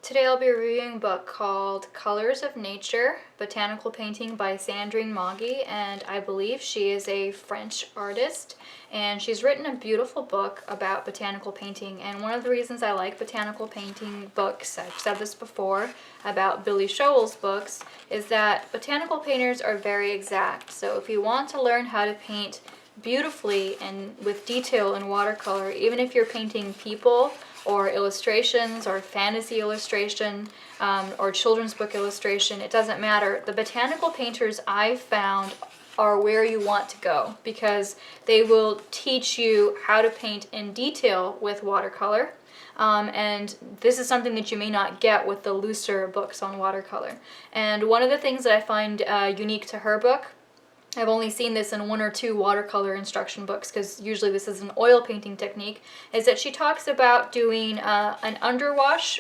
Today I'll be reviewing a book called Colors of Nature, Botanical Painting by Sandrine Maugy, and I believe she is a French artist, and she's written a beautiful book about botanical painting. And one of the reasons I like botanical painting books, I've said this before about Billy Shoal's books, is that botanical painters are very exact. So if you want to learn how to paint beautifully and with detail in watercolor, even if you're painting people or illustrations or fantasy illustration or children's book illustration, it doesn't matter. The botanical painters I've found are where you want to go because they will teach you how to paint in detail with watercolor. And this is something that you may not get with the looser books on watercolor. And one of the things that I find unique to her book, I've only seen this in one or two watercolor instruction books because usually this is an oil painting technique, is that she talks about doing an underwash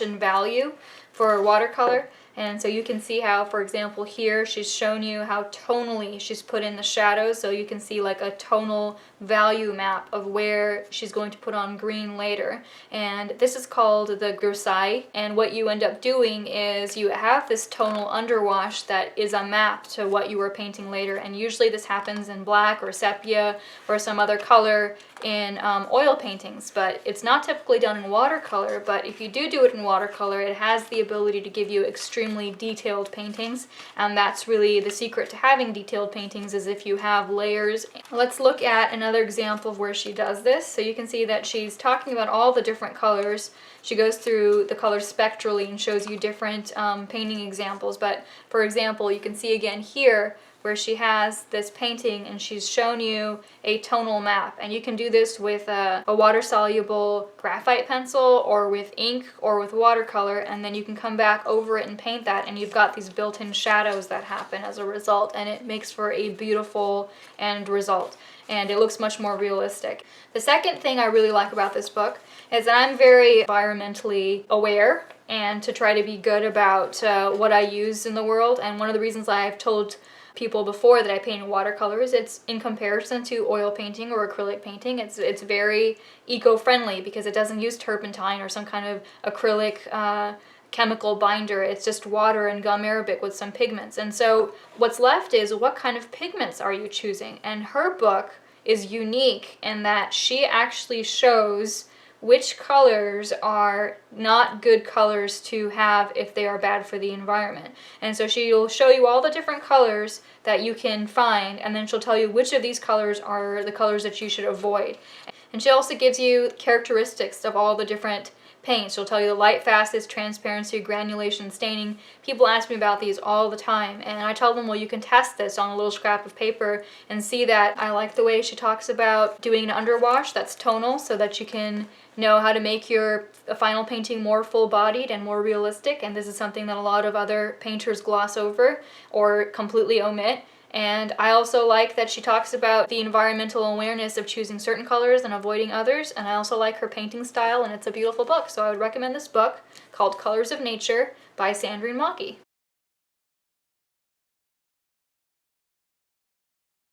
in value for watercolor. And so you can see how, for example, here she's shown you how tonally she's put in the shadows, so you can see like a tonal value map of where she's going to put on green later. And this is called the grisaille, and what you end up doing is you have this tonal underwash that is a map to what you were painting later, and usually this happens in black or sepia or some other color in oil paintings, but it's not typically done in watercolor. But if you do it in watercolor, it has the ability to give you extremely detailed paintings, and that's really the secret to having detailed paintings, is if you have layers. Let's look at another example of where she does this. So you can see that she's talking about all the different colors. She goes through the colors spectrally and shows you different painting examples. But for example, you can see again here where she has this painting and she's shown you a tonal map, and you can do this with a water-soluble graphite pencil or with ink or with watercolor, and then you can come back over it and paint that, and you've got these built-in shadows that happen as a result, and it makes for a beautiful end result, and it looks much more realistic. The second thing I really like about this book is that I'm very environmentally aware and to try to be good about what I use in the world, and one of the reasons I've told people before that I paint in watercolors, it's in comparison to oil painting or acrylic painting, it's very eco-friendly because it doesn't use turpentine or some kind of acrylic chemical binder. It's just water and gum arabic with some pigments. And so what's left is, what kind of pigments are you choosing? And her book is unique in that she actually shows which colors are not good colors to have if they are bad for the environment. And so she'll show you all the different colors that you can find, and then she'll tell you which of these colors are the colors that you should avoid. And she also gives you characteristics of all the different paints. She'll tell you the light, fastest, transparency, granulation, staining. People ask me about these all the time, and I tell them, well, you can test this on a little scrap of paper and see that. I like the way she talks about doing an underwash that's tonal, so that you can know how to make your final painting more full-bodied and more realistic, and this is something that a lot of other painters gloss over or completely omit. And I also like that she talks about the environmental awareness of choosing certain colors and avoiding others, and I also like her painting style, and it's a beautiful book. So I would recommend this book called Colors of Nature by Sandrine Maugy.